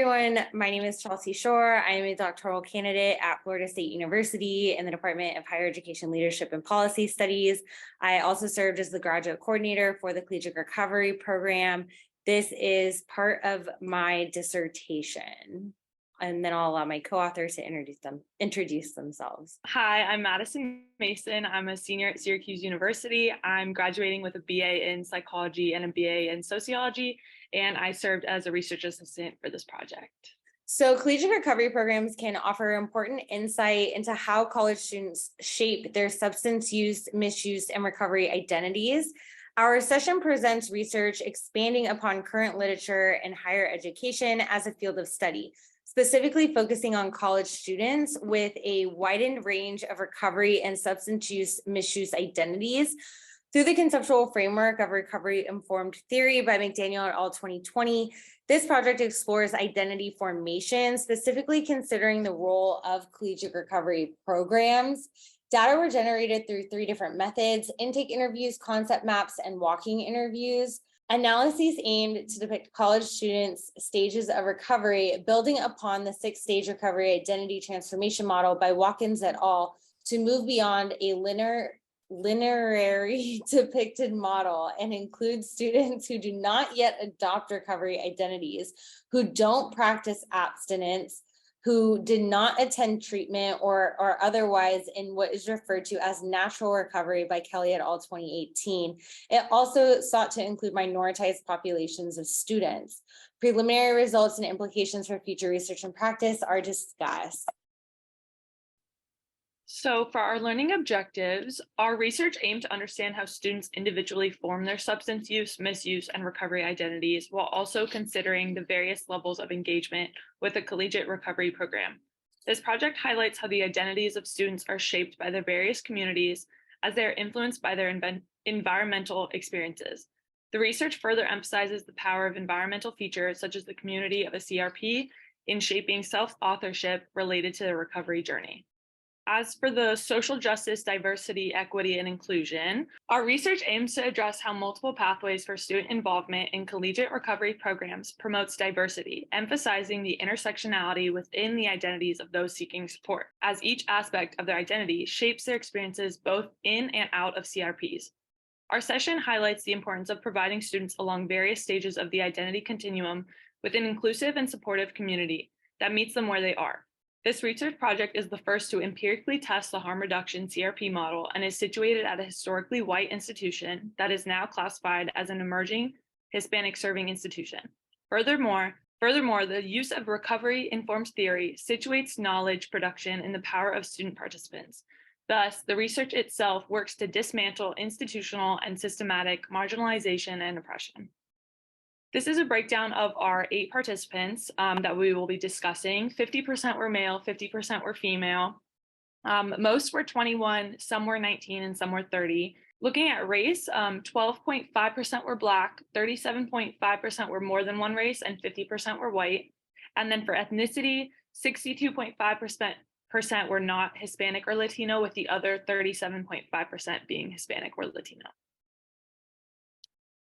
everyone. My name is Chelsea Shore. I am a doctoral candidate at Florida State University in the Department of Higher Education Leadership and Policy Studies. I also served as the graduate coordinator for the Collegiate Recovery Program. This is part of my dissertation. And then I'll allow my co-authors to introduce themselves. Hi, I'm Madison Mason. I'm a senior at Syracuse University. I'm graduating with a BA in psychology and a BA in sociology, and I served as a research assistant for this project. So collegiate recovery programs can offer important insight into how college students shape their substance use, misuse, and recovery identities. Our session presents research expanding upon current literature in higher education as a field of study, specifically focusing on college students with a widened range of recovery and substance use misuse identities. Through the conceptual framework of recovery-informed theory by McDaniel et al. 2020, this project explores identity formation, specifically considering the role of collegiate recovery programs. Data were generated through 3 different methods: intake interviews, concept maps, and walking interviews. Analyses aimed to depict college students' stages of recovery, building upon the 6-stage recovery identity transformation model by Watkins et al. To move beyond a linearly depicted model and include students who do not yet adopt recovery identities, who don't practice abstinence, who did not attend treatment or otherwise in what is referred to as natural recovery by Kelly et al. 2018. It also sought to include minoritized populations of students. Preliminary results and implications for future research and practice are discussed. So for our learning objectives, our research aimed to understand how students individually form their substance use, misuse, and recovery identities, while also considering the various levels of engagement with a collegiate recovery program. This project highlights how the identities of students are shaped by their various communities as they are influenced by their environmental experiences. The research further emphasizes the power of environmental features such as the community of a CRP in shaping self-authorship related to the recovery journey. As for the social justice, diversity, equity, and inclusion, our research aims to address how multiple pathways for student involvement in collegiate recovery programs promotes diversity, emphasizing the intersectionality within the identities of those seeking support, as each aspect of their identity shapes their experiences both in and out of CRPs. Our session highlights the importance of providing students along various stages of the identity continuum with an inclusive and supportive community that meets them where they are. This research project is the first to empirically test the harm reduction CRP model and is situated at a historically white institution that is now classified as an emerging Hispanic serving institution. Furthermore, the use of recovery-informed theory situates knowledge production in the power of student participants. Thus, the research itself works to dismantle institutional and systematic marginalization and oppression. This is a breakdown of our 8 participants that we will be discussing. 50% were male, 50% were female. Most were 21, some were 19, and some were 30. Looking at race, 12.5% were Black, 37.5% were more than one race, and 50% were white. And then for ethnicity, 62.5% were not Hispanic or Latino, with the other 37.5% being Hispanic or Latino.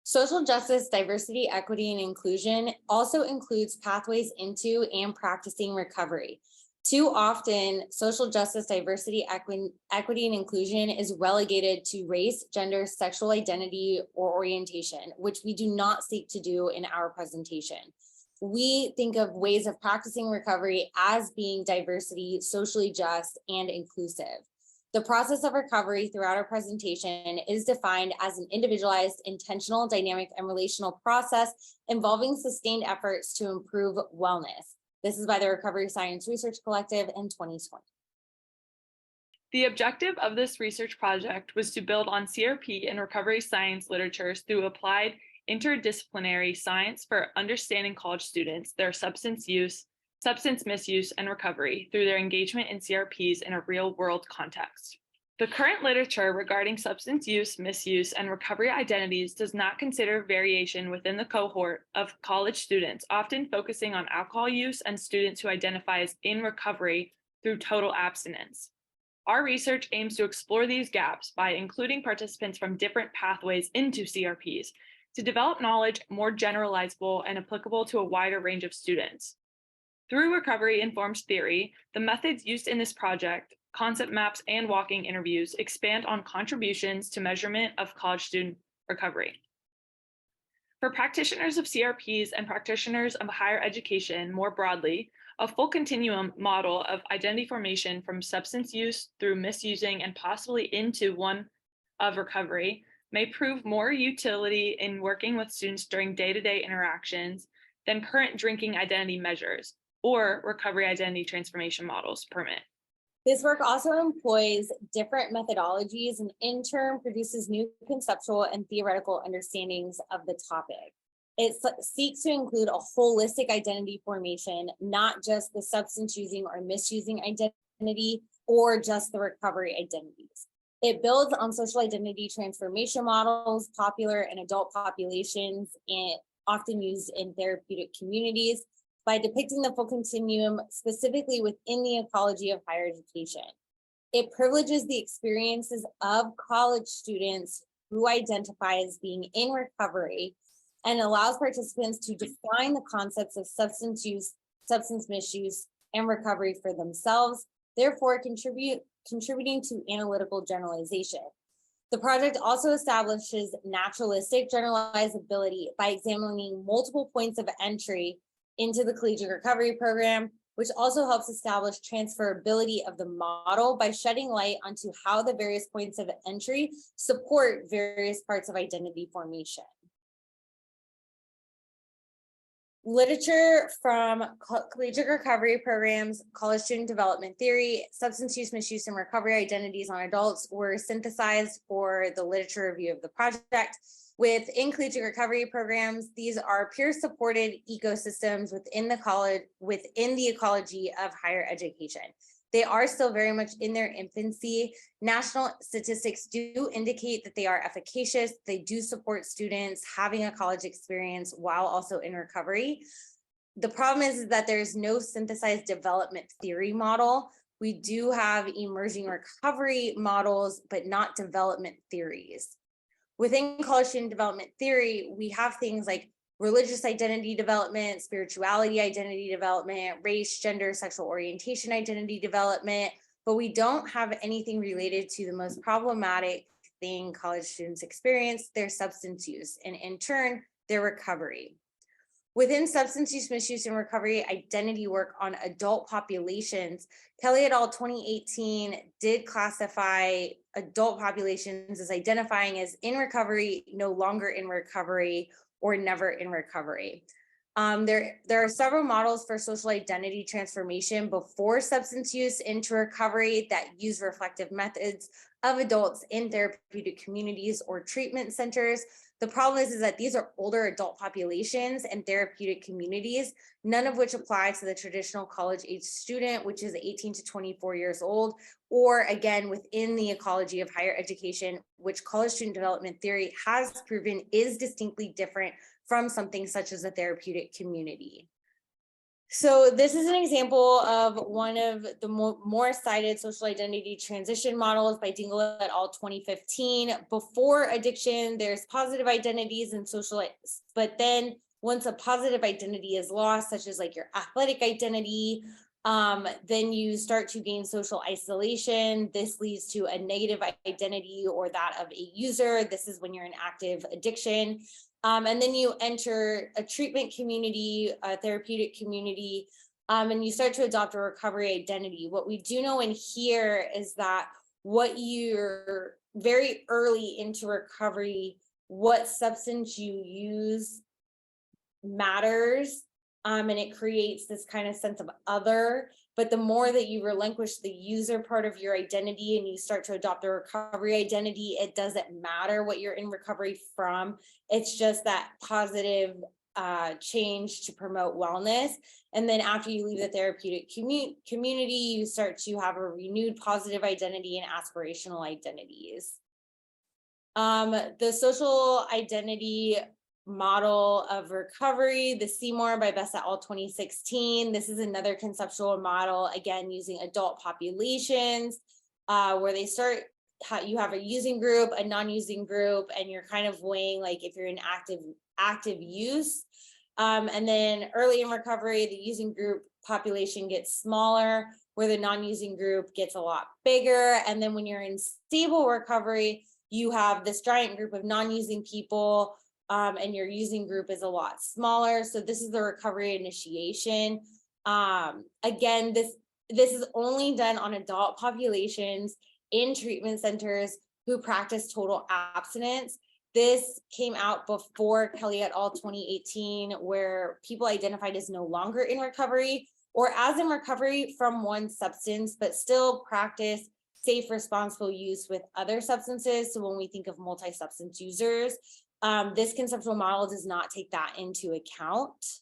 Social justice, diversity, equity, and inclusion also includes pathways into and practicing recovery. Too often, social justice, diversity, equity, and inclusion is relegated to race, gender, sexual identity, or orientation, which we do not seek to do in our presentation. We think of ways of practicing recovery as being diversity, socially just, and inclusive. The process of recovery throughout our presentation is defined as an individualized, intentional, dynamic, and relational process involving sustained efforts to improve wellness. This is by the Recovery Science Research Collective in 2020. The objective of this research project was to build on CRP and recovery science literatures through applied interdisciplinary science for understanding college students, their substance use, substance misuse, and recovery through their engagement in CRPs in a real-world context. The current literature regarding substance use, misuse, and recovery identities does not consider variation within the cohort of college students, often focusing on alcohol use and students who identify as in recovery through total abstinence. Our research aims to explore these gaps by including participants from different pathways into CRPs to develop knowledge more generalizable and applicable to a wider range of students. Through recovery-informed theory, the methods used in this project, concept maps and walking interviews, expand on contributions to measurement of college student recovery. For practitioners of CRPs and practitioners of higher education more broadly, a full continuum model of identity formation from substance use through misusing and possibly into one of recovery may prove more utility in working with students during day-to-day interactions than current drinking identity measures or recovery identity transformation models permit. This work also employs different methodologies and in turn produces new conceptual and theoretical understandings of the topic. It seeks to include a holistic identity formation, not just the substance using or misusing identity or just the recovery identities. It builds on social identity transformation models popular in adult populations and often used in therapeutic communities by depicting the full continuum specifically within the ecology of higher education. It privileges the experiences of college students who identify as being in recovery and allows participants to define the concepts of substance use, substance misuse, and recovery for themselves, therefore contributing to analytical generalization. The project also establishes naturalistic generalizability by examining multiple points of entry into the collegiate recovery program, which also helps establish transferability of the model by shedding light onto how the various points of entry support various parts of identity formation. Literature from collegiate recovery programs, college student development theory, substance use, misuse, and recovery identities on adults were synthesized for the literature review of the project. Within collegiate recovery programs, these are peer-supported ecosystems within the ecology of higher education. They are still very much in their infancy. National statistics do indicate that they are efficacious. They do support students having a college experience while also in recovery. The problem is that there's no synthesized development theory model. We do have emerging recovery models, but not development theories. Within college student development theory, we have things like religious identity development, spirituality identity development, race, gender, sexual orientation identity development, but we don't have anything related to the most problematic thing college students experience, their substance use, and in turn, their recovery. Within substance use, misuse, and recovery identity work on adult populations, Kelly et al. 2018 did classify adult populations as identifying as in recovery, no longer in recovery, or never in recovery. There are several models for social identity transformation before substance use into recovery that use reflective methods of adults in therapeutic communities or treatment centers. The problem is that these are older adult populations and therapeutic communities, none of which apply to the traditional college age student, which is 18 to 24 years old, or again, within the ecology of higher education, which college student development theory has proven is distinctly different from something such as a therapeutic community. So this is an example of one of the more cited social identity transition models by Dingle et al. 2015. Before addiction, there's positive identities and social, but then once a positive identity is lost, such as like your athletic identity, then you start to gain social isolation. This leads to a negative identity or that of a user. This is when you're in active addiction. And then you enter a treatment community, a therapeutic community, and you start to adopt a recovery identity. What we do know in here is that what you're very early into recovery, what substance you use matters, and it creates this kind of sense of other. But the more that you relinquish the user part of your identity and you start to adopt a recovery identity, it doesn't matter what you're in recovery from. It's just that positive change to promote wellness. And then after you leave the therapeutic community, you start to have a renewed positive identity and aspirational identities. The social identity model of recovery, the Seymour by Best et al. 2016. This is another conceptual model, again, using adult populations, where they start, you have a using group, a non-using group, and you're kind of weighing like if you're in active use. And then early in recovery, the using group population gets smaller, where the non-using group gets a lot bigger. And then when you're in stable recovery, you have this giant group of non-using people, and your using group is a lot smaller. So this is the recovery initiation. Again, this is only done on adult populations in treatment centers who practice total abstinence. This came out before Kelly et al. 2018, where people identified as no longer in recovery or as in recovery from one substance, but still practice safe, responsible use with other substances. So when we think of multi-substance users, this conceptual model does not take that into account.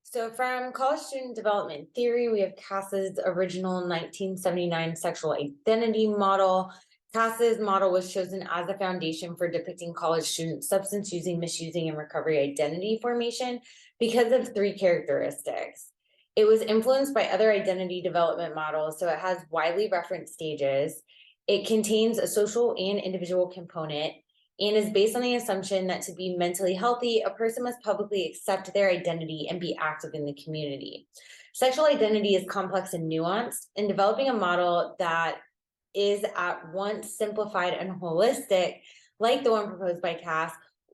So from college student development theory, we have Cass's original 1979 sexual identity model. Cass's model was chosen as a foundation for depicting college student substance using, misusing, and recovery identity formation because of three characteristics. It was influenced by other identity development models, so it has widely referenced stages. It contains a social and individual component and is based on the assumption that to be mentally healthy, a person must publicly accept their identity and be active in the community. Sexual identity is complex and nuanced, and developing a model that is at once simplified and holistic, like the one proposed by Cass,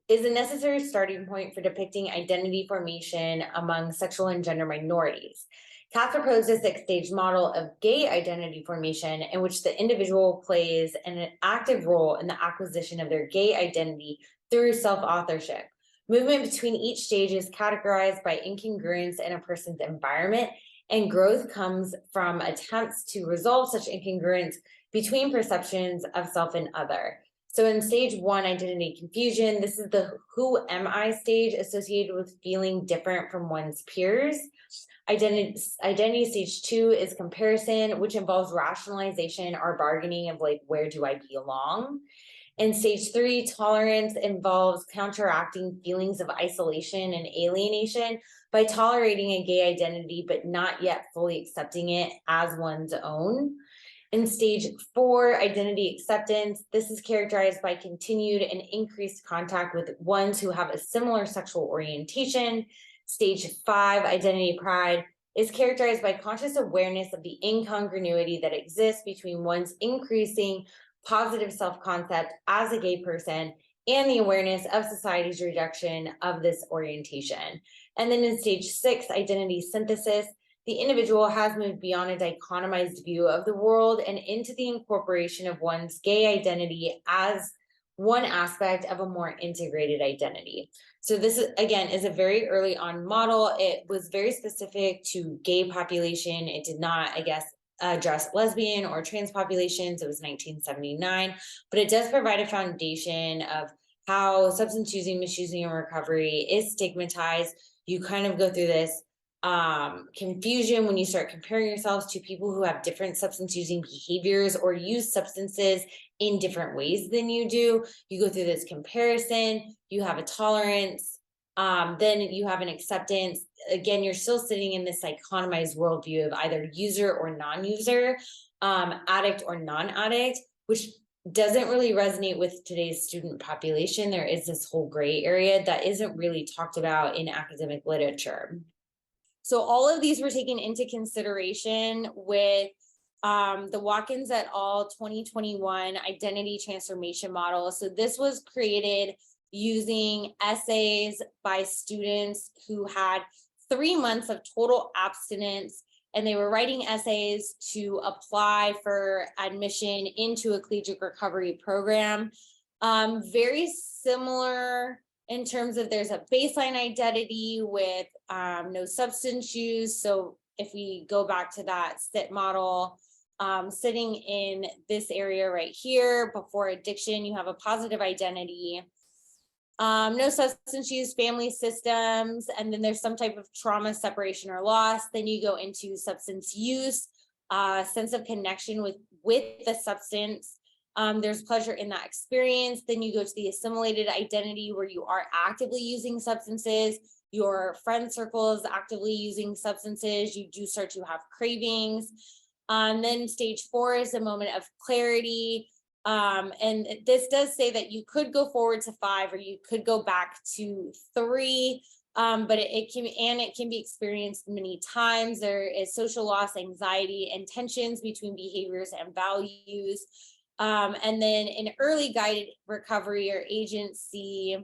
is a necessary starting point for depicting identity formation among sexual and gender minorities. Cass proposed a six-stage model of gay identity formation in which the individual plays an active role in the acquisition of their gay identity through self-authorship. Movement between each stage is categorized by incongruence in a person's environment, and growth comes from attempts to resolve such incongruence between perceptions of self and other. So in stage one, identity confusion, this is the who am I stage associated with feeling different from one's peers. Identity stage two is comparison, which involves rationalization or bargaining of like, where do I belong? And stage three, tolerance, involves counteracting feelings of isolation and alienation by tolerating a gay identity, but not yet fully accepting it as one's own. In stage four, identity acceptance, this is characterized by continued and increased contact with ones who have a similar sexual orientation. Stage five, identity pride, is characterized by conscious awareness of the incongruity that exists between one's increasing positive self-concept as a gay person and the awareness of society's rejection of this orientation. And then in stage six, identity synthesis, the individual has moved beyond a dichotomized view of the world and into the incorporation of one's gay identity as one aspect of a more integrated identity. So this, again, is a very early on model. It was very specific to gay population. It did not, I guess, address lesbian or trans populations. It was 1979, but it does provide a foundation of how substance using, misusing, and recovery is stigmatized. You kind of go through this confusion when you start comparing yourselves to people who have different substance using behaviors or use substances in different ways than you do. You go through this comparison, you have a tolerance, then you have an acceptance. Again, you're still sitting in this dichotomized worldview of either user or non-user, addict or non-addict, which doesn't really resonate with today's student population. There is this whole gray area that isn't really talked about in academic literature. So all of these were taken into consideration with the Watkins et al. 2021 identity transformation model. So this was created using essays by students who had 3 months of total abstinence, and they were writing essays to apply for admission into a collegiate recovery program. Very similar in terms of there's a baseline identity with no substance use. So if we go back to that SIT model, sitting in this area right here, before addiction, you have a positive identity, no substance use, family systems, and then there's some type of trauma, separation, or loss. Then you go into substance use, sense of connection with the substance. There's pleasure in that experience. Then you go to the assimilated identity where you are actively using substances. Your friend circle is actively using substances. You do start to have cravings. Then stage 4 is a moment of clarity. And this does say that you could go forward to 5 or you could go back to 3. but it can be experienced many times. There is social loss, anxiety, and tensions between behaviors and values. And then in early guided recovery or agency,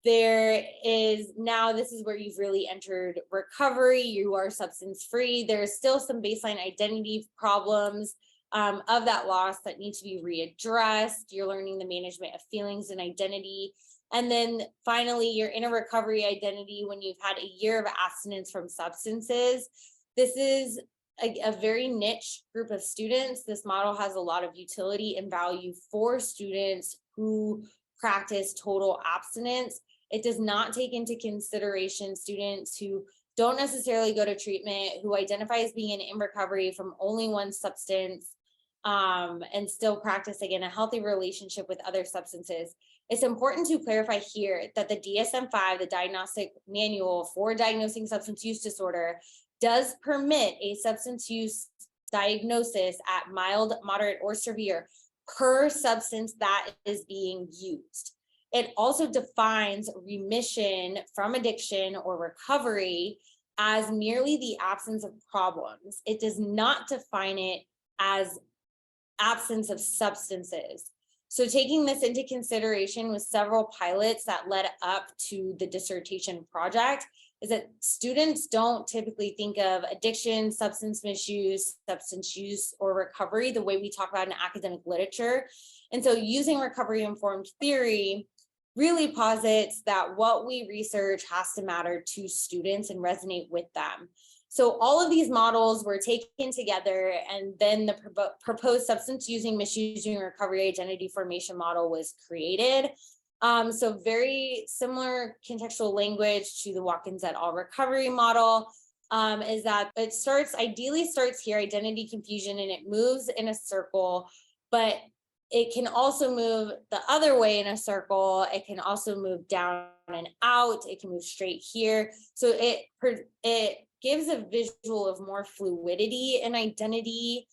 there is now, this is where you've really entered recovery. You are substance free. There's still some baseline identity problems of that loss that need to be readdressed. You're learning the management of feelings and identity. And then finally, you're in a recovery identity when you've had a year of abstinence from substances. This is a very niche group of students. This model has a lot of utility and value for students who practice total abstinence. It does not take into consideration students who don't necessarily go to treatment, who identify as being in recovery from only one substance, and still practice, again, a healthy relationship with other substances. It's important to clarify here that the DSM-5, the Diagnostic Manual for Diagnosing Substance Use Disorder, does permit a substance use diagnosis at mild, moderate, or severe per substance that is being used. It also defines remission from addiction or recovery as merely the absence of problems. It does not define it as absence of substances. So taking this into consideration with several pilots that led up to the dissertation project is that students don't typically think of addiction, substance misuse, substance use, or recovery the way we talk about in academic literature. And so using recovery-informed theory really posits that what we research has to matter to students and resonate with them. So all of these models were taken together, and then the proposed substance using, misusing, recovery identity formation model was created. So very similar contextual language to the Watkins et al. Recovery model is that it ideally starts here, identity confusion, and it moves in a circle, but it can also move the other way in a circle. It can also move down and out. It can move straight here. So it gives a visual of more fluidity in identity.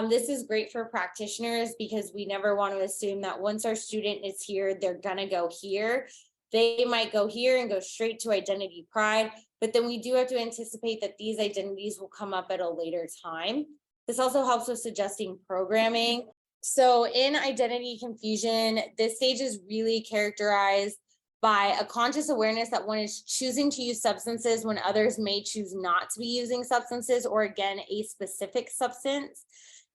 This is great for practitioners because we never want to assume that once our student is here, they're gonna go here. They might go here and go straight to identity pride, but then we do have to anticipate that these identities will come up at a later time. This also helps with suggesting programming. So in identity confusion, this stage is really characterized by a conscious awareness that one is choosing to use substances when others may choose not to be using substances, or again, a specific substance.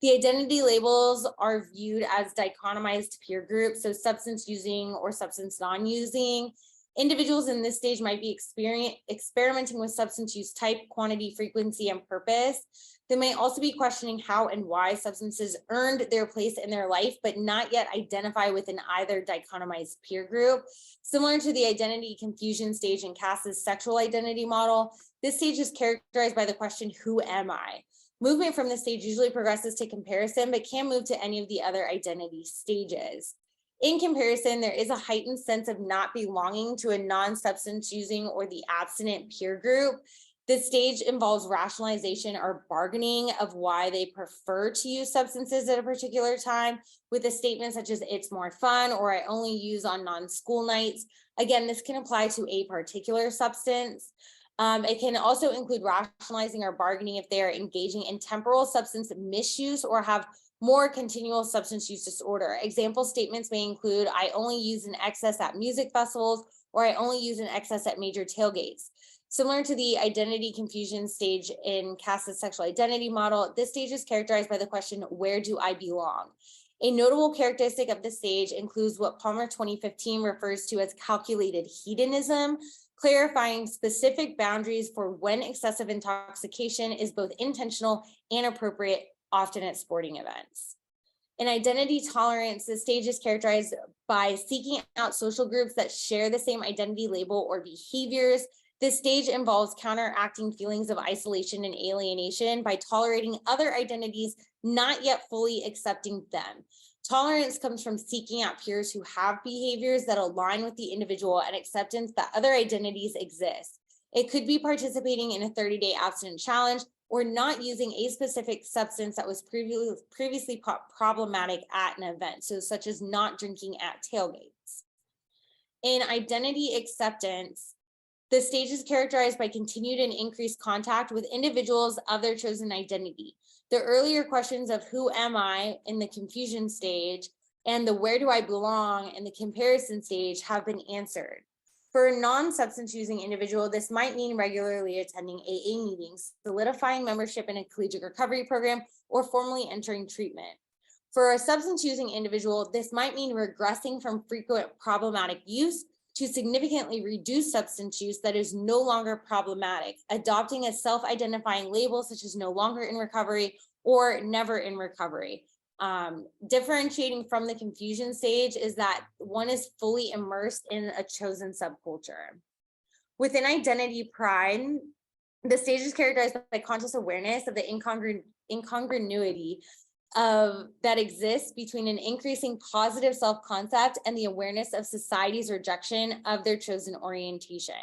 The identity labels are viewed as dichotomized peer groups, so substance using or substance non-using. Individuals in this stage might be experimenting with substance use type, quantity, frequency, and purpose. They may also be questioning how and why substances earned their place in their life, but not yet identify within either dichotomized peer group. Similar to the identity confusion stage in Cass's sexual identity model, this stage is characterized by the question, who am I? Movement from this stage usually progresses to comparison, but can move to any of the other identity stages. In comparison, there is a heightened sense of not belonging to a non-substance using or the abstinent peer group. This stage involves rationalization or bargaining of why they prefer to use substances at a particular time, with a statement such as it's more fun, or I only use on non-school nights. Again, this can apply to a particular substance. It can also include rationalizing or bargaining if they are engaging in temporal substance misuse or have more continual substance use disorder. Example statements may include, I only use in excess at music festivals, or I only use in excess at major tailgates. Similar to the identity confusion stage in Cass's sexual identity model, this stage is characterized by the question, where do I belong? A notable characteristic of this stage includes what Palmer 2015 refers to as calculated hedonism, clarifying specific boundaries for when excessive intoxication is both intentional and appropriate, often at sporting events. In identity tolerance, the stage is characterized by seeking out social groups that share the same identity label or behaviors. This stage involves counteracting feelings of isolation and alienation by tolerating other identities, not yet fully accepting them. Tolerance comes from seeking out peers who have behaviors that align with the individual and acceptance that other identities exist. It could be participating in a 30-day abstinence challenge or not using a specific substance that was previously problematic at an event, so such as not drinking at tailgates. In identity acceptance, The stage is characterized by continued and increased contact with individuals of their chosen identity. The earlier questions of who am I in the confusion stage and the where do I belong in the comparison stage have been answered. For a non-substance using individual, this might mean regularly attending AA meetings, solidifying membership in a collegiate recovery program, or formally entering treatment. For a substance using individual, this might mean regressing from frequent problematic use to significantly reduce substance use that is no longer problematic, adopting a self-identifying label such as no longer in recovery or never in recovery. Differentiating from the confusion stage is that one is fully immersed in a chosen subculture. Within identity pride, the stage is characterized by conscious awareness of the incongruity that exists between an increasing positive self-concept and the awareness of society's rejection of their chosen orientation.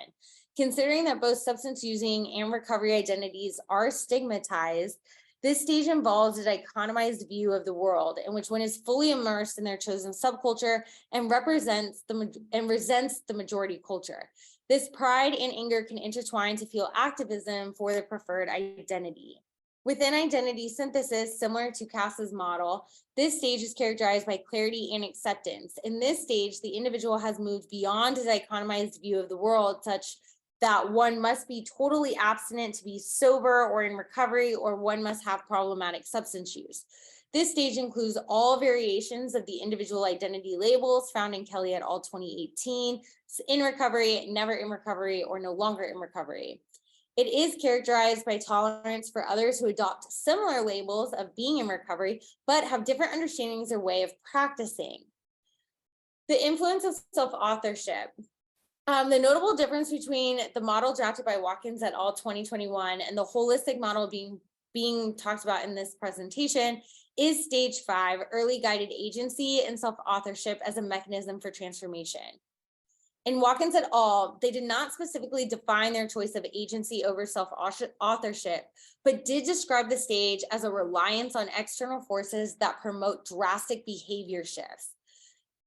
Considering that both substance using and recovery identities are stigmatized, this stage involves a dichotomized view of the world in which one is fully immersed in their chosen subculture and resents the majority culture. This pride and anger can intertwine to fuel activism for the preferred identity. Within identity synthesis, similar to Cass's model, this stage is characterized by clarity and acceptance. In this stage, the individual has moved beyond a dichotomized view of the world, such that one must be totally abstinent to be sober or in recovery, or one must have problematic substance use. This stage includes all variations of the individual identity labels found in Kelly et al. 2018, in recovery, never in recovery, or no longer in recovery. It is characterized by tolerance for others who adopt similar labels of being in recovery, but have different understandings or way of practicing. The influence of self-authorship. The notable difference between the model drafted by Watkins et al. 2021 and the holistic model being talked about in this presentation is stage 5, early guided agency and self-authorship as a mechanism for transformation. In Watkins et al., they did not specifically define their choice of agency over self-authorship, but did describe the stage as a reliance on external forces that promote drastic behavior shifts.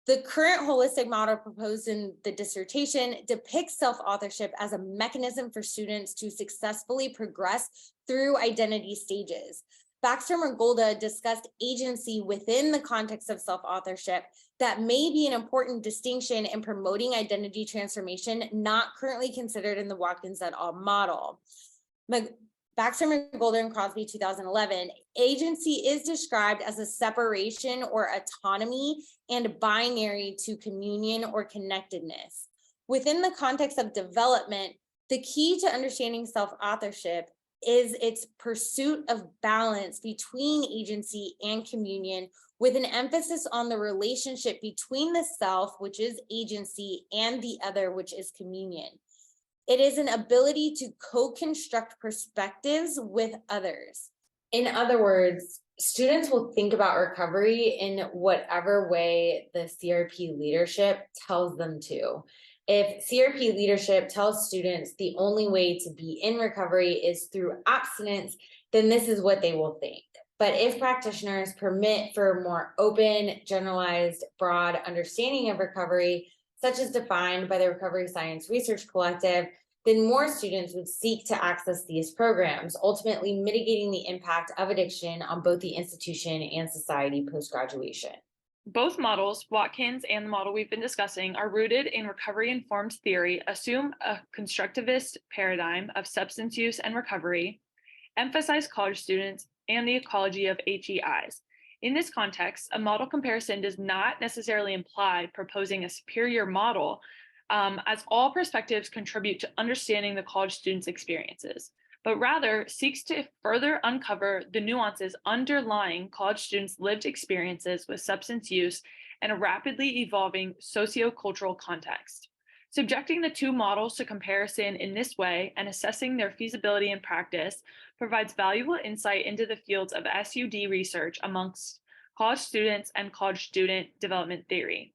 The current holistic model proposed in the dissertation depicts self-authorship as a mechanism for students to successfully progress through identity stages. Baxter and Golda discussed agency within the context of self-authorship that may be an important distinction in promoting identity transformation not currently considered in the Watkins et al. Model. Baxter, Golda, and Crosby, 2011, agency is described as a separation or autonomy and binary to communion or connectedness. Within the context of development, the key to understanding self-authorship is its pursuit of balance between agency and communion, with an emphasis on the relationship between the self, which is agency, and the other, which is communion. It is an ability to co-construct perspectives with others. In other words, students will think about recovery in whatever way the CRP leadership tells them to. If CRP leadership tells students the only way to be in recovery is through abstinence, then this is what they will think. But if practitioners permit for a more open, generalized, broad understanding of recovery, such as defined by the Recovery Science Research Collective, then more students would seek to access these programs, ultimately mitigating the impact of addiction on both the institution and society post-graduation. Both models, Watkins and the model we've been discussing, are rooted in recovery-informed theory, assume a constructivist paradigm of substance use and recovery, emphasize college students, and the ecology of HEIs. In this context, a model comparison does not necessarily imply proposing a superior model, as all perspectives contribute to understanding the college students' experiences, but rather seeks to further uncover the nuances underlying college students' lived experiences with substance use and a rapidly evolving sociocultural context. Subjecting the two models to comparison in this way and assessing their feasibility in practice provides valuable insight into the fields of SUD research amongst college students and college student development theory.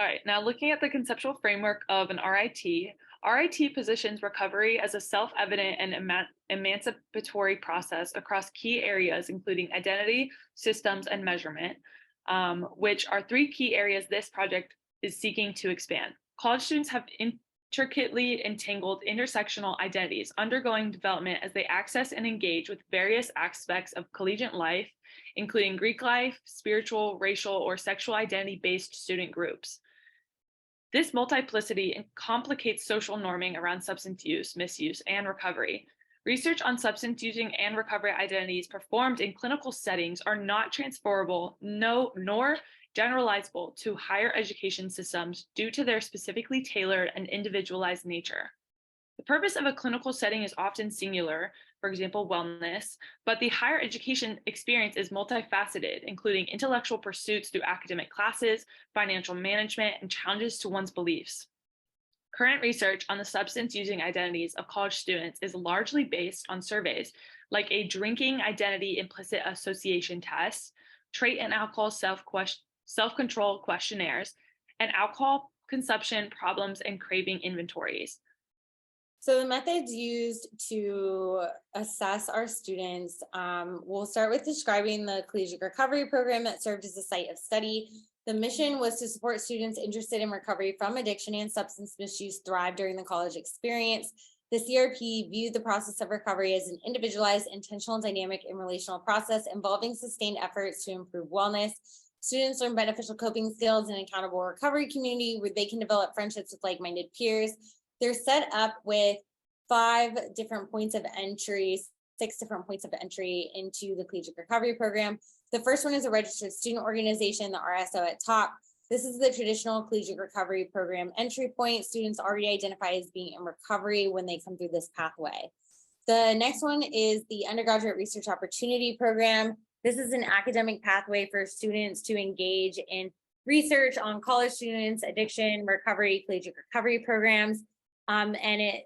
All right, now looking at the conceptual framework of an RIT, RIT positions recovery as a self-evident and emancipatory process across key areas, including identity, systems, and measurement, which are three key areas this project is seeking to expand. College students have intricately entangled intersectional identities undergoing development as they access and engage with various aspects of collegiate life, including Greek life, spiritual, racial, or sexual identity-based student groups. This multiplicity complicates social norming around substance use, misuse, and recovery. Research on substance using and recovery identities performed in clinical settings are not transferable, nor generalizable to higher education systems due to their specifically tailored and individualized nature. The purpose of a clinical setting is often singular, for example, wellness, but the higher education experience is multifaceted, including intellectual pursuits through academic classes, financial management, and challenges to one's beliefs. Current research on the substance using identities of college students is largely based on surveys like a drinking identity implicit association test, trait and alcohol self-control questionnaires, and alcohol consumption problems and craving inventories. So the methods used to assess our students, we'll start with describing the collegiate recovery program that served as a site of study. The mission was to support students interested in recovery from addiction and substance misuse thrive during the college experience. The CRP viewed the process of recovery as an individualized, intentional, dynamic, and relational process involving sustained efforts to improve wellness. Students learn beneficial coping skills in an accountable recovery community where they can develop friendships with like-minded peers. They're set up with 6 different points of entry into the collegiate recovery program. The first one is a registered student organization, the RSO at top. This is the traditional collegiate recovery program entry point. Students already identify as being in recovery when they come through this pathway. The next one is the undergraduate research opportunity program. This is an academic pathway for students to engage in research on college students, addiction, recovery, collegiate recovery programs. And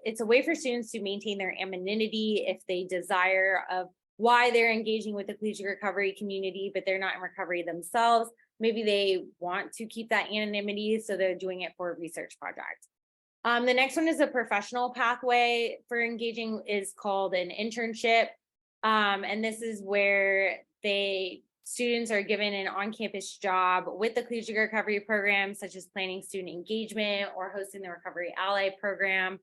it's a way for students to maintain their anonymity if they desire of why they're engaging with the collegiate recovery community, but they're not in recovery themselves. Maybe they want to keep that anonymity, so they're doing it for a research project. The next one is a professional pathway for engaging, is called an internship. And this is where students are given an on-campus job with the collegiate recovery program, such as planning student engagement or hosting the Recovery Ally program.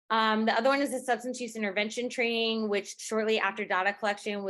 The other one is the substance use intervention training, which shortly after data collection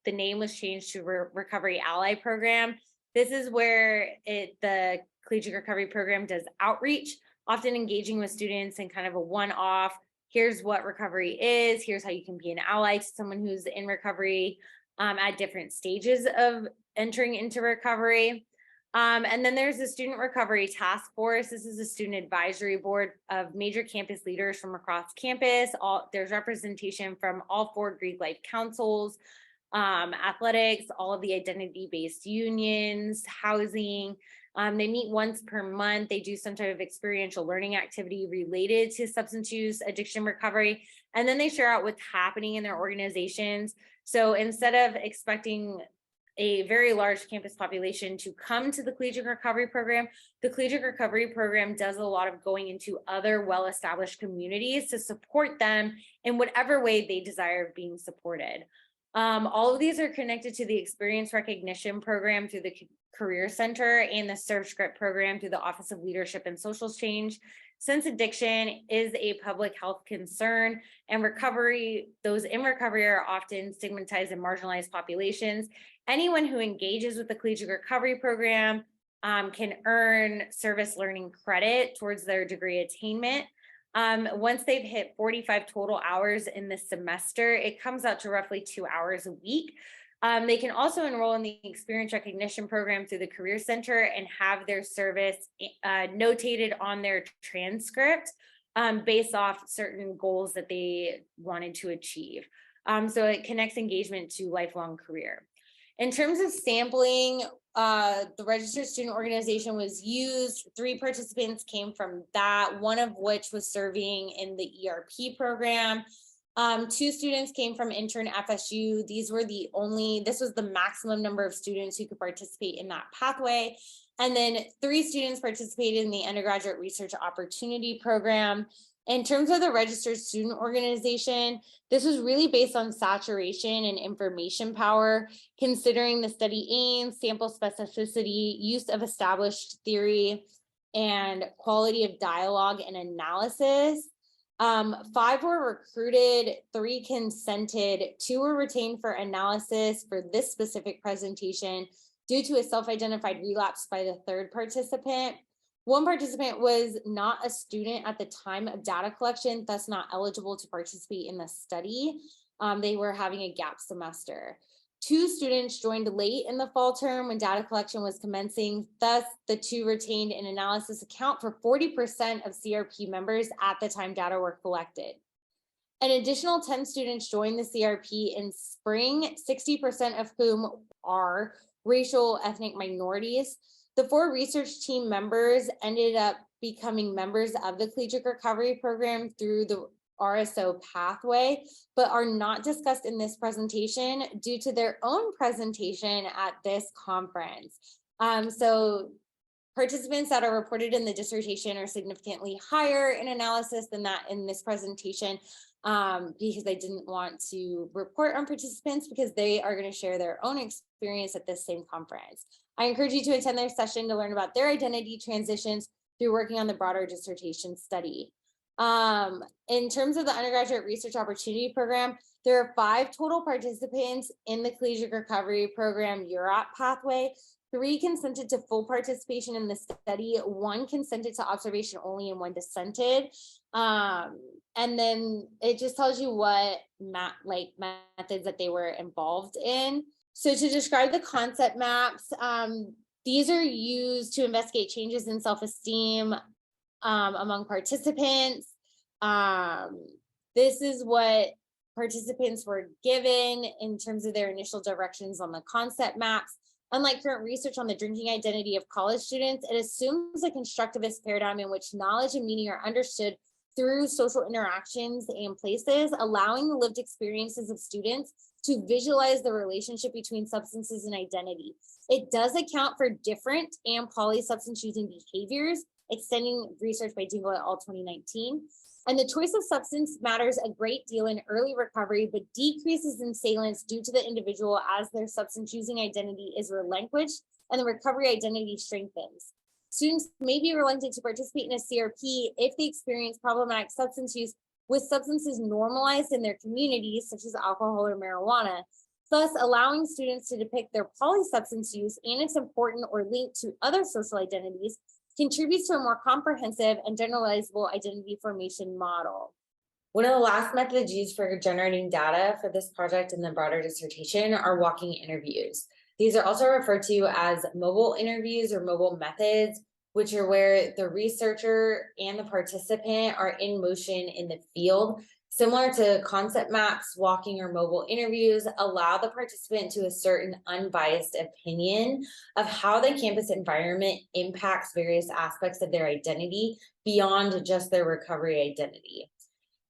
the name was changed to Recovery Ally program. This is where the collegiate recovery program does outreach, often engaging with students in kind of a one-off, here's what recovery is, here's how you can be an ally to someone who's in recovery at different stages of entering into recovery. And then there's the Student Recovery Task Force. This is a student advisory board of major campus leaders from across campus. There's representation from all 4 Greek life councils, athletics, all of the identity-based unions, housing. They meet once per month. They do some type of experiential learning activity related to substance use, addiction, recovery, and then they share out what's happening in their organizations. So instead of expecting a very large campus population to come to the collegiate recovery program, the collegiate recovery program does a lot of going into other well-established communities to support them in whatever way they desire being supported. All of these are connected to the experience recognition program through the Career Center and the ServScript program through the Office of Leadership and Social Change. Since addiction is a public health concern and those in recovery are often stigmatized and marginalized populations, anyone who engages with the collegiate recovery program can earn service learning credit towards their degree attainment. Once they've hit 45 total hours in the semester, it comes out to roughly 2 hours a week. They can also enroll in the experience recognition program through the Career Center and have their service notated on their transcript based off certain goals that they wanted to achieve. So it connects engagement to lifelong career. In terms of sampling, the registered student organization was used. 3 participants came from that, one of which was serving in the ERP program. 2 students came from intern FSU. This was the maximum number of students who could participate in that pathway. And then 3 students participated in the undergraduate research opportunity program. In terms of the registered student organization, this was really based on saturation and information power, considering the study aims, sample specificity, use of established theory, and quality of dialogue and analysis. 5 were recruited, 3 consented, 2 were retained for analysis for this specific presentation due to a self-identified relapse by the 3rd participant. 1 participant was not a student at the time of data collection, thus not eligible to participate in the study. They were having a gap semester. 2 students joined late in the fall term when data collection was commencing. Thus, the 2 retained in analysis account for 40% of CRP members at the time data were collected. An additional 10 students joined the CRP in spring, 60% of whom are racial ethnic minorities. The 4 research team members ended up becoming members of the collegiate recovery program through the RSO pathway, but are not discussed in this presentation due to their own presentation at this conference. So participants that are reported in the dissertation are significantly higher in analysis than that in this presentation, because I didn't want to report on participants because they are going to share their own experience at this same conference. I encourage you to attend their session to learn about their identity transitions through working on the broader dissertation study. In terms of the undergraduate research opportunity program, there are 5 total participants in the collegiate recovery program UROP pathway. 3 consented to full participation in the study, 1 consented to observation only, and 1 dissented. And then it just tells you what methods that they were involved in. So to describe the concept maps, these are used to investigate changes in self-esteem among participants. This is what participants were given in terms of their initial directions on the concept maps. Unlike current research on the drinking identity of college students, it assumes a constructivist paradigm in which knowledge and meaning are understood through social interactions and places, allowing the lived experiences of students to visualize the relationship between substances and identity. It does account for different and polysubstance using behaviors, extending research by Dingle et al. 2019. And the choice of substance matters a great deal in early recovery, but decreases in salience due to the individual as their substance using identity is relinquished and the recovery identity strengthens. Students may be reluctant to participate in a CRP if they experience problematic substance use with substances normalized in their communities, such as alcohol or marijuana, thus allowing students to depict their polysubstance use and its important or linked to other social identities contributes to a more comprehensive and generalizable identity formation model. One of the last methods used for generating data for this project and the broader dissertation are walking interviews. These are also referred to as mobile interviews or mobile methods, which are where the researcher and the participant are in motion in the field. Similar to concept maps, walking or mobile interviews allow the participant to assert an unbiased opinion of how the campus environment impacts various aspects of their identity beyond just their recovery identity.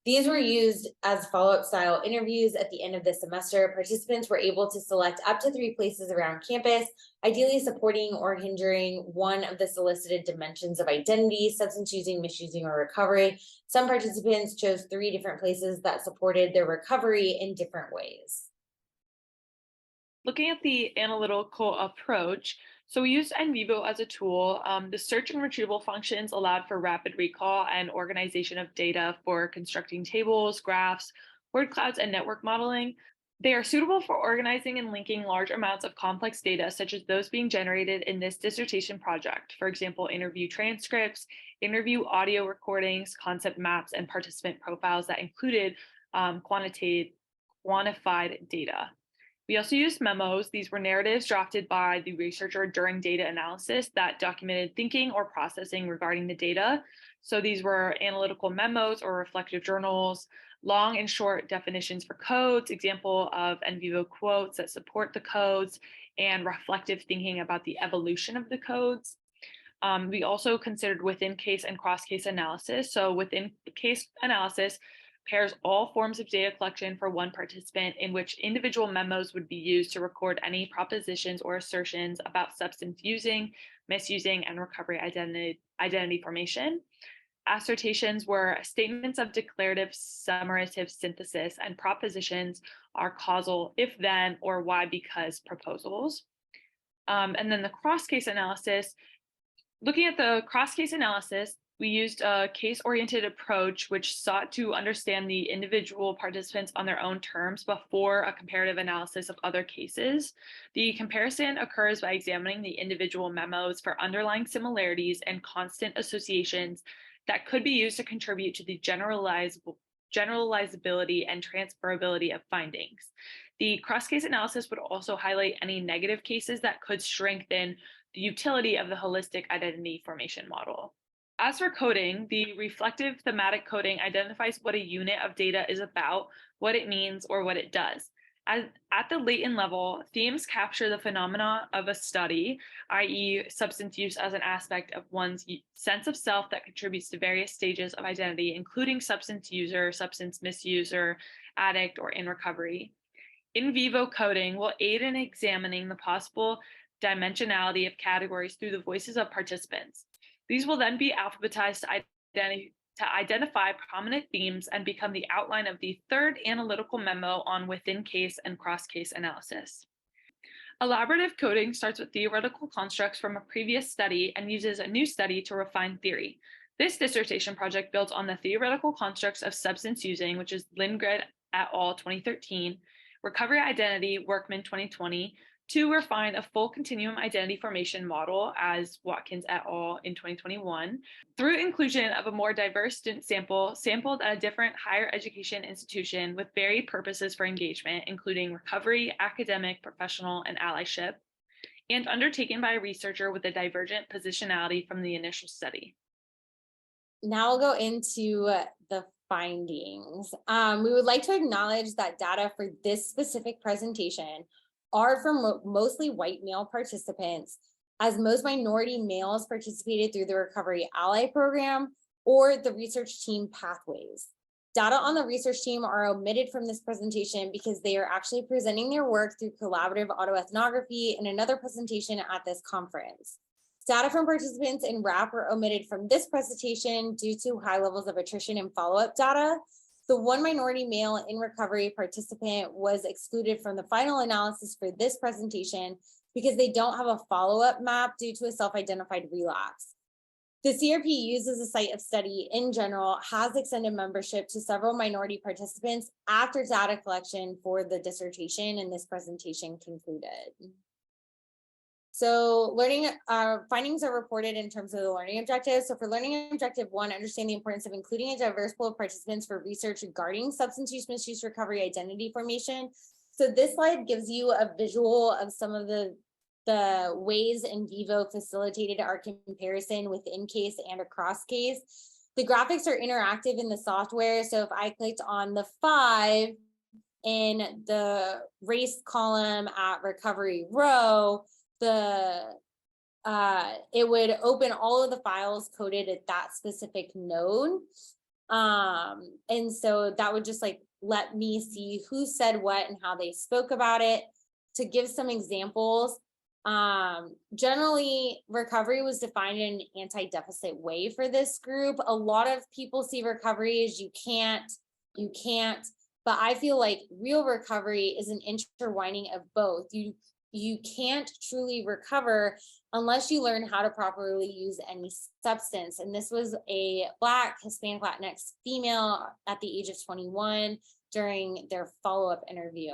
These were used as follow-up style interviews at the end of the semester. Participants were able to select up to 3 places around campus, ideally supporting or hindering one of the solicited dimensions of identity, substance using, misusing, or recovery. Some participants chose 3 different places that supported their recovery in different ways. Looking at the analytical approach, so we used NVivo as a tool. The search and retrieval functions allowed for rapid recall and organization of data for constructing tables, graphs, word clouds, and network modeling. They are suitable for organizing and linking large amounts of complex data, such as those being generated in this dissertation project. For example, interview transcripts, interview audio recordings, concept maps, and participant profiles that included quantified data. We also used memos. These were narratives drafted by the researcher during data analysis that documented thinking or processing regarding the data. So these were analytical memos or reflective journals, long and short definitions for codes, example of NVivo quotes that support the codes, and reflective thinking about the evolution of the codes. We also considered within case and cross case analysis. So within case analysis, pairs all forms of data collection for one participant in which individual memos would be used to record any propositions or assertions about substance using, misusing, and recovery identity formation. Assertions were statements of declarative summative synthesis, and propositions are causal if then or why because proposals. And then the cross case analysis Looking at the cross-case analysis, we used a case-oriented approach which sought to understand the individual participants on their own terms before a comparative analysis of other cases. The comparison occurs by examining the individual memos for underlying similarities and constant associations that could be used to contribute to the generalizability and transferability of findings. The cross-case analysis would also highlight any negative cases that could strengthen the utility of the holistic identity formation model. As for coding, the reflective thematic coding identifies what a unit of data is about, what it means, or what it does. At the latent level, themes capture the phenomena of a study, i.e., substance use as an aspect of one's sense of self that contributes to various stages of identity, including substance user, substance misuser, addict, or in recovery. In vivo coding will aid in examining the possible dimensionality of categories through the voices of participants. These will then be alphabetized to identify prominent themes and become the outline of the third analytical memo on within case and cross-case analysis. Elaborative coding starts with theoretical constructs from a previous study and uses a new study to refine theory. This dissertation project builds on the theoretical constructs of substance using, which is Lindgren et al. 2013, recovery identity, Workman 2020, to refine a full continuum identity formation model as Watkins et al. In 2021, through inclusion of a more diverse student sample sampled at a different higher education institution with varied purposes for engagement, including recovery, academic, professional, and allyship, and undertaken by a researcher with a divergent positionality from the initial study. Now we'll go into the findings. We would like to acknowledge that data for this specific presentation are from mostly white male participants, as most minority males participated through the Recovery Ally Program or the research team pathways. Data on the research team are omitted from this presentation because they are actually presenting their work through collaborative autoethnography in another presentation at this conference. Data from participants in RAP were omitted from this presentation due to high levels of attrition and follow-up data. The one minority male in recovery participant was excluded from the final analysis for this presentation because they don't have a follow-up map due to a self-identified relapse. The CRP uses a site of study in general, has extended membership to several minority participants after data collection for the dissertation, and this presentation concluded. So learning findings are reported in terms of the learning objectives. So for learning objective 1, understand the importance of including a diverse pool of participants for research regarding substance use, misuse, recovery, identity formation. So this slide gives you a visual of some of the ways in vivo facilitated our comparison within case and across case. The graphics are interactive in the software. So if I clicked on the 5 in the race column at recovery row, it would open all of the files coded at that specific node. And so that would just like let me see who said what and how they spoke about it. To give some examples, generally recovery was defined in an anti-deficit way for this group. A lot of people see recovery as you can't, but I feel like real recovery is an intertwining of both. You can't truly recover unless you learn how to properly use any substance. And this was a Black, Hispanic, Latinx female at the age of 21 during their follow-up interview.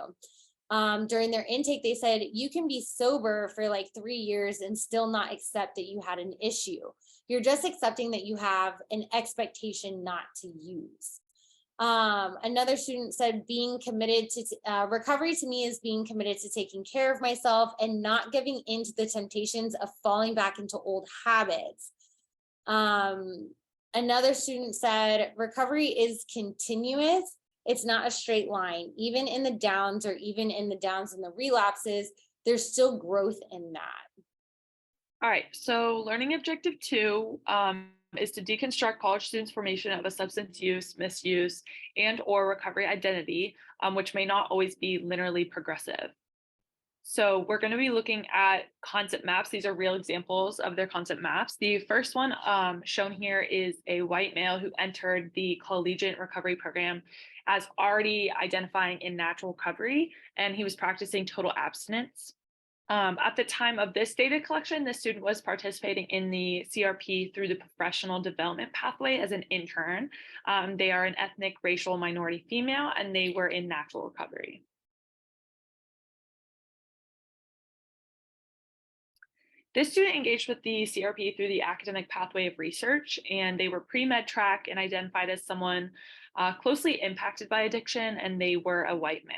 During their intake, they said, you can be sober for like 3 years and still not accept that you had an issue. You're just accepting that you have an expectation not to use. Another student said, being committed to recovery to me is being committed to taking care of myself and not giving into the temptations of falling back into old habits. Another student said, recovery is continuous. It's not a straight line. Even in the downs or even in the downs and the relapses, there's still growth in that. All right, so learning objective 2 is to deconstruct college students' formation of a substance use, misuse, and or recovery identity, which may not always be linearly progressive. So we're going to be looking at concept maps. These are real examples of their concept maps. The first one shown here is a white male who entered the collegiate recovery program as already identifying in natural recovery, and he was practicing total abstinence. At the time of this data collection, the student was participating in the CRP through the professional development pathway as an intern. They are an ethnic, racial minority female, and they were in natural recovery. This student engaged with the CRP through the academic pathway of research, and they were pre-med track and identified as someone closely impacted by addiction, and they were a white male.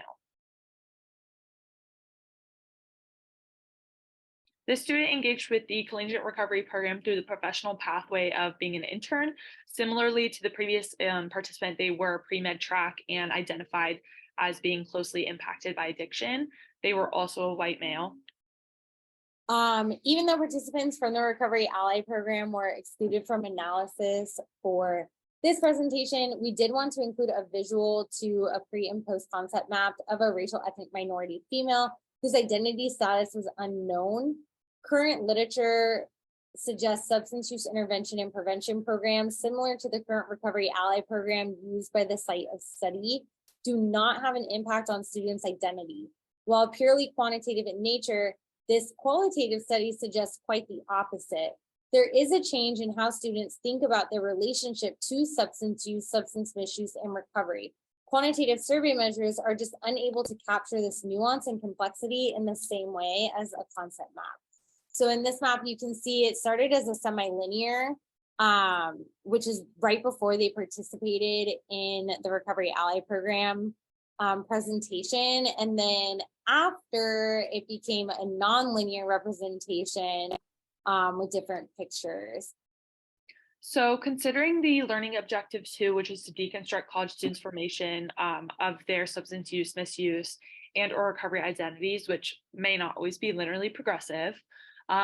This student engaged with the collegiate recovery program through the professional pathway of being an intern. Similarly to the previous participant, they were pre-med track and identified as being closely impacted by addiction. They were also a white male. Even though participants from the Recovery Ally program were excluded from analysis for this presentation, we did want to include a visual to a pre and post concept map of a racial ethnic minority female whose identity status was unknown. Current literature suggests substance use intervention and prevention programs similar to the current Recovery Ally program used by the site of study do not have an impact on students' identity. While purely quantitative in nature, this qualitative study suggests quite the opposite. There is a change in how students think about their relationship to substance use, substance misuse, and recovery. Quantitative survey measures are just unable to capture this nuance and complexity in the same way as a concept map. So in this map, you can see it started as a semi-linear, which is right before they participated in the Recovery Ally program presentation. And then after, it became a non-linear representation with different pictures. So considering the learning objective 2, which is to deconstruct college students' formation of their substance use, misuse, and or recovery identities, which may not always be linearly progressive,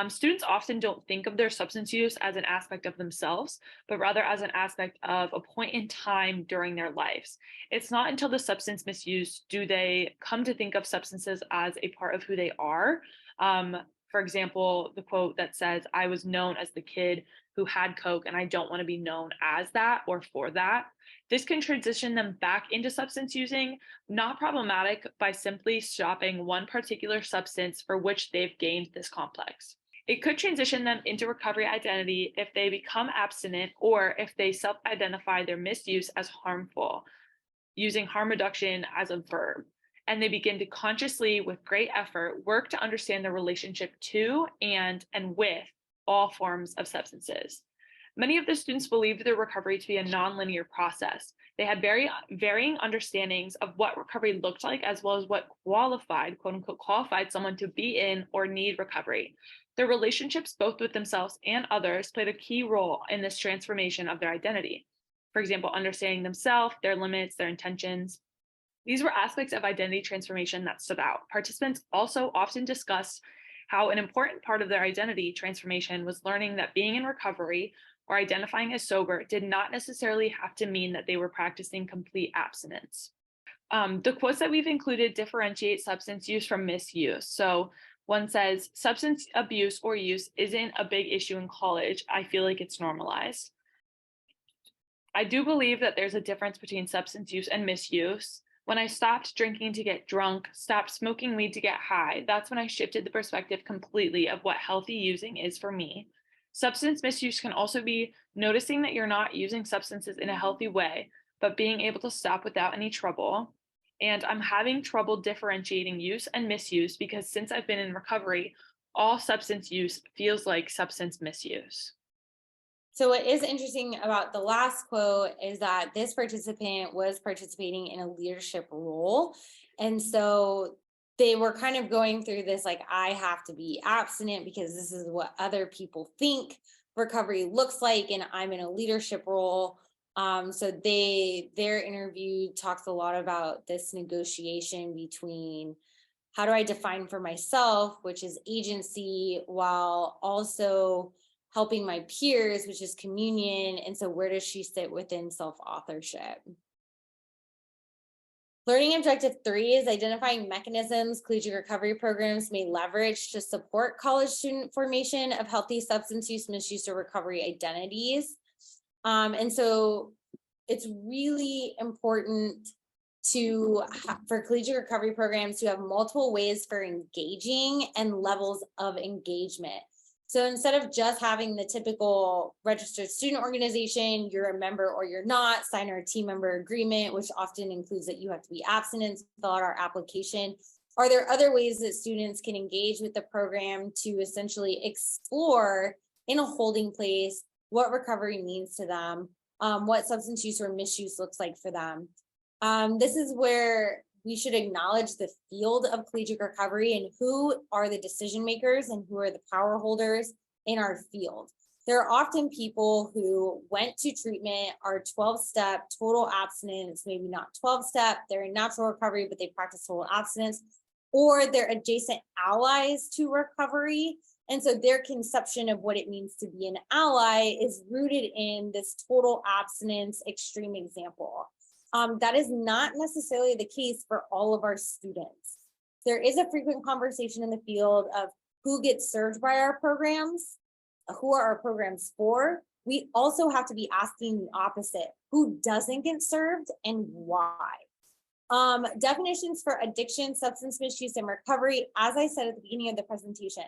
students often don't think of their substance use as an aspect of themselves, but rather as an aspect of a point in time during their lives. It's not until the substance misuse do they come to think of substances as a part of who they are. For example, the quote that says, "I was known as the kid who had Coke and I don't want to be known as that or for that." This can transition them back into substance using, not problematic by simply stopping one particular substance for which they've gained this complex. It could transition them into recovery identity if they become abstinent or if they self-identify their misuse as harmful, using harm reduction as a verb. And they begin to consciously, with great effort, work to understand the relationship to and with all forms of substances. Many of the students believed their recovery to be a nonlinear process. They had very varying understandings of what recovery looked like, as well as what qualified, quote unquote, qualified someone to be in or need recovery. Their relationships, both with themselves and others, played a key role in this transformation of their identity. For example, understanding themselves, their limits, their intentions. These were aspects of identity transformation that stood out. Participants also often discussed how an important part of their identity transformation was learning that being in recovery or identifying as sober did not necessarily have to mean that they were practicing complete abstinence. The quotes that we've included differentiate substance use from misuse. So one says, "Substance abuse or use isn't a big issue in college. I feel like it's normalized." I do believe that there's a difference between substance use and misuse. When I stopped drinking to get drunk, stopped smoking weed to get high, that's when I shifted the perspective completely of what healthy using is for me. Substance misuse can also be noticing that you're not using substances in a healthy way, but being able to stop without any trouble. And I'm having trouble differentiating use and misuse because since I've been in recovery, all substance use feels like substance misuse. So what is interesting about the last quote is that this participant was participating in a leadership role. And so they were kind of going through this, like, I have to be abstinent because this is what other people think recovery looks like, and I'm in a leadership role. So their interview talks a lot about this negotiation between how do I define for myself, which is agency, while also helping my peers, which is communion. And so where does she sit within self-authorship? Learning objective 3 is identifying mechanisms collegiate recovery programs may leverage to support college student formation of healthy substance use, misuse, or recovery identities. And so it's really important for collegiate recovery programs to have multiple ways for engaging and levels of engagement. So instead of just having the typical registered student organization, you're a member or you're not, sign our team member agreement, which often includes that you have to be absent and fill out our application. Are there other ways that students can engage with the program to essentially explore in a holding place what recovery means to them, what substance use or misuse looks like for them? This is where we should acknowledge the field of collegiate recovery and who are the decision makers and who are the power holders in our field. There are often people who went to treatment, are 12-step, total abstinence, maybe not 12-step, they're in natural recovery, but they practice total abstinence, or they're adjacent allies to recovery. And so their conception of what it means to be an ally is rooted in this total abstinence extreme example. That is not necessarily the case for all of our students. There is a frequent conversation in the field of who gets served by our programs, who are our programs for. We also have to be asking the opposite, who doesn't get served and why? Definitions for addiction, substance misuse, and recovery, as I said at the beginning of the presentation,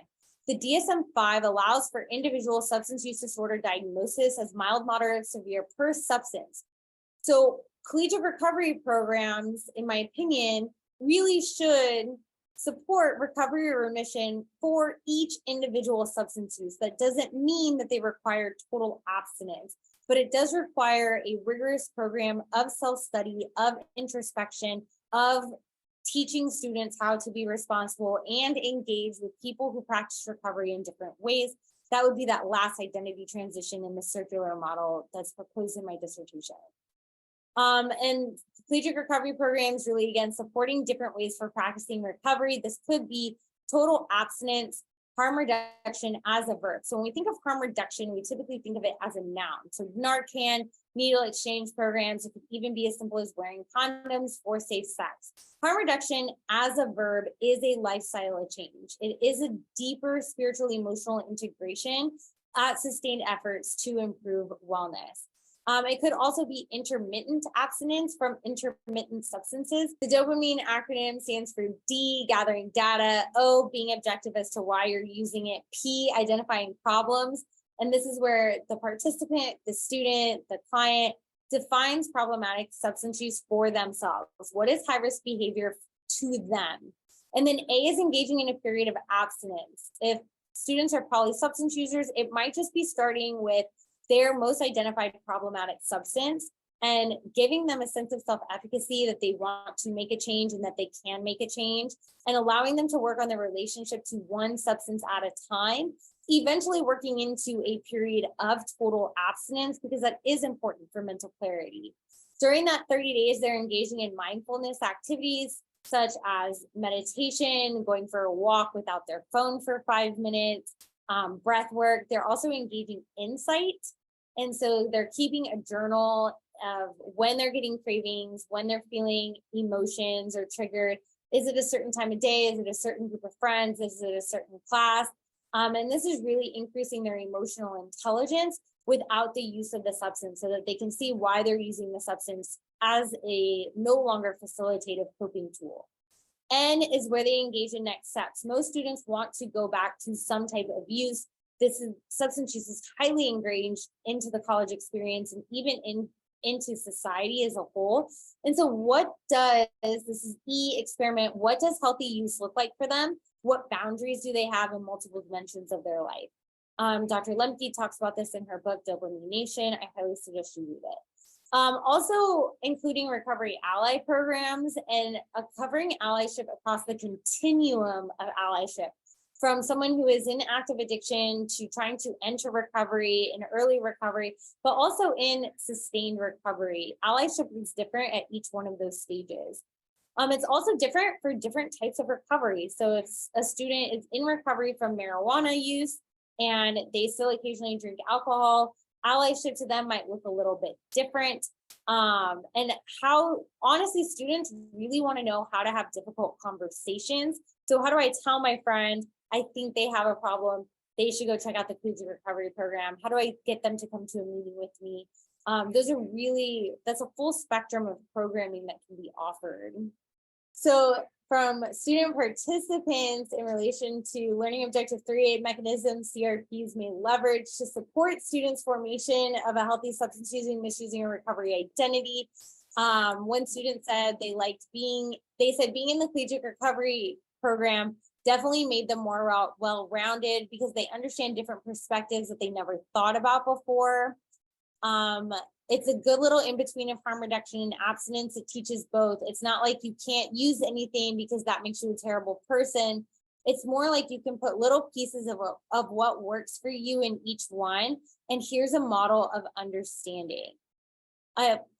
the DSM-5 allows for individual substance use disorder diagnosis as mild, moderate, severe per substance. So collegiate recovery programs, in my opinion, really should support recovery or remission for each individual substance use. That doesn't mean that they require total abstinence, but it does require a rigorous program of self-study, of introspection, of teaching students how to be responsible and engage with people who practice recovery in different ways. That would be that last identity transition in the circular model that's proposed in my dissertation. And collegiate recovery programs really, again, supporting different ways for practicing recovery. This could be total abstinence, harm reduction as a verb. So when we think of harm reduction, we typically think of it as a noun. So Narcan, needle exchange programs, it could even be as simple as wearing condoms for safe sex. Harm reduction as a verb is a lifestyle change. It is a deeper spiritual, emotional integration at sustained efforts to improve wellness. It could also be intermittent abstinence from intermittent substances. The dopamine acronym stands for D, gathering data, O, being objective as to why you're using it, P, identifying problems. And this is where the participant, the student, the client defines problematic substance use for themselves. What is high-risk behavior to them? And then A is engaging in a period of abstinence. If students are polysubstance users, it might just be starting with their most identified problematic substance and giving them a sense of self-efficacy that they want to make a change and that they can make a change, and allowing them to work on their relationship to one substance at a time, eventually working into a period of total abstinence, because that is important for mental clarity. During that 30 days, they're engaging in mindfulness activities such as meditation, going for a walk without their phone for 5 minutes, breath work. They're also engaging insight. And so they're keeping a journal of when they're getting cravings, when they're feeling emotions or triggered. Is it a certain time of day? Is it a certain group of friends? Is it a certain class? And this is really increasing their emotional intelligence without the use of the substance, so that they can see why they're using the substance as a no longer facilitative coping tool. N is where they engage in next steps. Most students want to go back to some type of use. Substance use is highly ingrained into the college experience and even into society as a whole. And so this is E, experiment, what does healthy use look like for them? What boundaries do they have in multiple dimensions of their life? Dr. Lemke talks about this in her book, Dopamine Nation. I highly suggest you read it. Also including recovery ally programs and covering allyship across the continuum of allyship, from someone who is in active addiction to trying to enter recovery, in early recovery, but also in sustained recovery. Allyship is different at each one of those stages. It's also different for different types of recovery. So if a student is in recovery from marijuana use and they still occasionally drink alcohol, allyship to them might look a little bit different. And how, honestly, students really want to know how to have difficult conversations. So how do I tell my friend, I think they have a problem, they should go check out the collegiate recovery program? How do I get them to come to a meeting with me? That's a full spectrum of programming that can be offered. So from student participants in relation to learning objective 3A mechanisms, CRPs may leverage to support students' formation of a healthy substance using, misusing, and recovery identity. One student said being in the collegiate recovery program definitely made them more well-rounded because they understand different perspectives that they never thought about before. It's a good little in-between of harm reduction and abstinence. It teaches both. It's not like you can't use anything because that makes you a terrible person. It's more like you can put little pieces of what works for you in each one. And here's a model of understanding.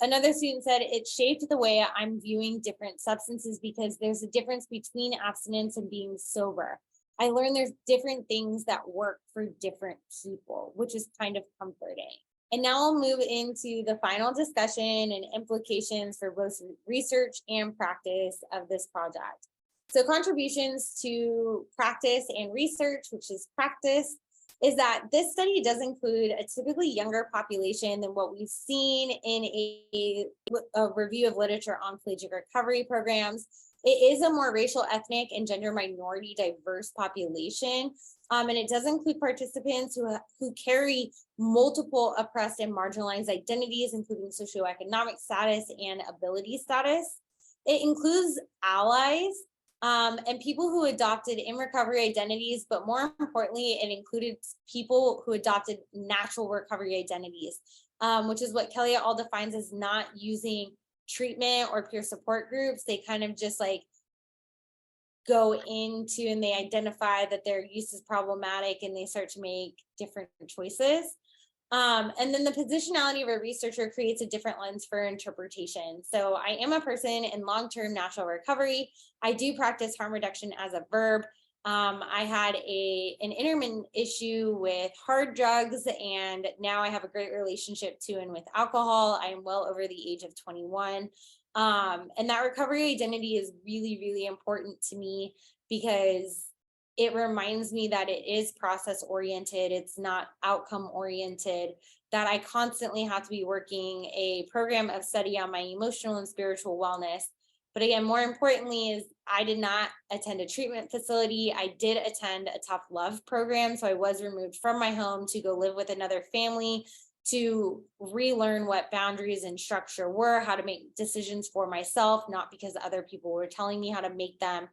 Another student said it shaped the way I'm viewing different substances because there's a difference between abstinence and being sober. I learned there's different things that work for different people, which is kind of comforting. And now I'll move into the final discussion and implications for both research and practice of this project. So contributions to practice and research, which is practice, is that this study does include a typically younger population than what we've seen in a review of literature on collegiate recovery programs. It is a more racial, ethnic, and gender minority diverse population. And it does include participants who carry multiple oppressed and marginalized identities, including socioeconomic status and ability status. It includes allies and people who adopted in recovery identities, but more importantly, it included people who adopted natural recovery identities, which is what Kelly et al. Defines as not using treatment or peer support groups. They kind of just like go into and they identify that their use is problematic and they start to make different choices. And then the positionality of a researcher creates a different lens for interpretation. So I am a person in long-term natural recovery. I do practice harm reduction as a verb. I had an intermittent issue with hard drugs, and now I have a great relationship to and with alcohol. I am well over the age of 21. And that recovery identity is really, really important to me because it reminds me that it is process oriented. It's not outcome oriented, that I constantly have to be working a program of study on my emotional and spiritual wellness. But again, more importantly is I did not attend a treatment facility. I did attend a tough love program. So I was removed from my home to go live with another family, to relearn what boundaries and structure were, how to make decisions for myself, not because other people were telling me how to make them.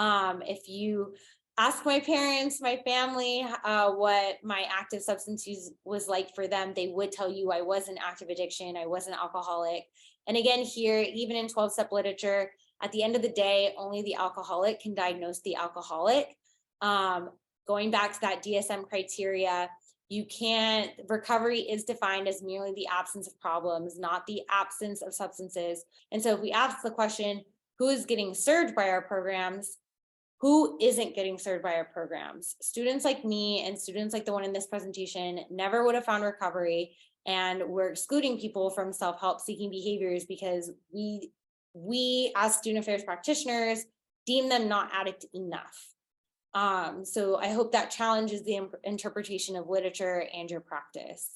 If you ask my parents, my family, what my active substance use was like for them, they would tell you I was in active addiction, I was an alcoholic. And again, here, even in 12-step literature, at the end of the day, only the alcoholic can diagnose the alcoholic. Going back to that DSM criteria, recovery is defined as merely the absence of problems, not the absence of substances. And so if we ask the question, who is getting served by our programs? Who isn't getting served by our programs? Students like me and students like the one in this presentation never would have found recovery, and we're excluding people from self-help seeking behaviors because we as student affairs practitioners deem them not addict enough. So I hope that challenges the interpretation of literature and your practice.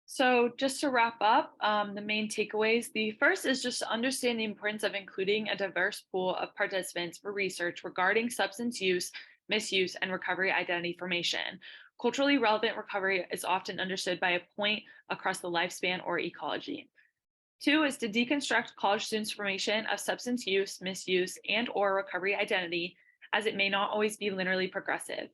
So just to wrap up, the main takeaways, the first is just to understand the importance of including a diverse pool of participants for research regarding substance use, misuse, and recovery identity formation. Culturally relevant recovery is often understood by a point across the lifespan or ecology. Two is to deconstruct college students' formation of substance use, misuse, and/or recovery identity, as it may not always be linearly progressive.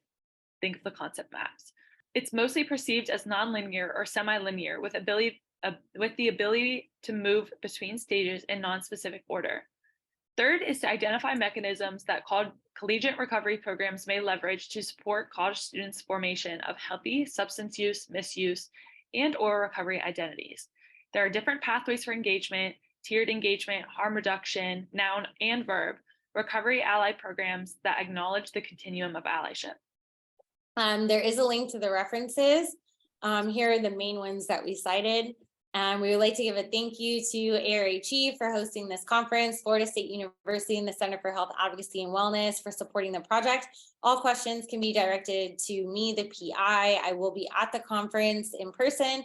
Think of the concept maps. It's mostly perceived as nonlinear or semi-linear with the ability to move between stages in non-specific order. Third is to identify mechanisms that collegiate recovery programs may leverage to support college students' formation of healthy substance use, misuse, and/or recovery identities. There are different pathways for engagement, tiered engagement, harm reduction, noun and verb, recovery ally programs that acknowledge the continuum of allyship. There is a link to the references. Here are the main ones that we cited. And we would like to give a thank you to ARHE for hosting this conference, Florida State University and the Center for Health Advocacy and Wellness for supporting the project. All questions can be directed to me, the PI. I will be at the conference in person.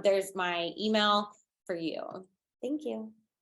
There's my email for you. Thank you.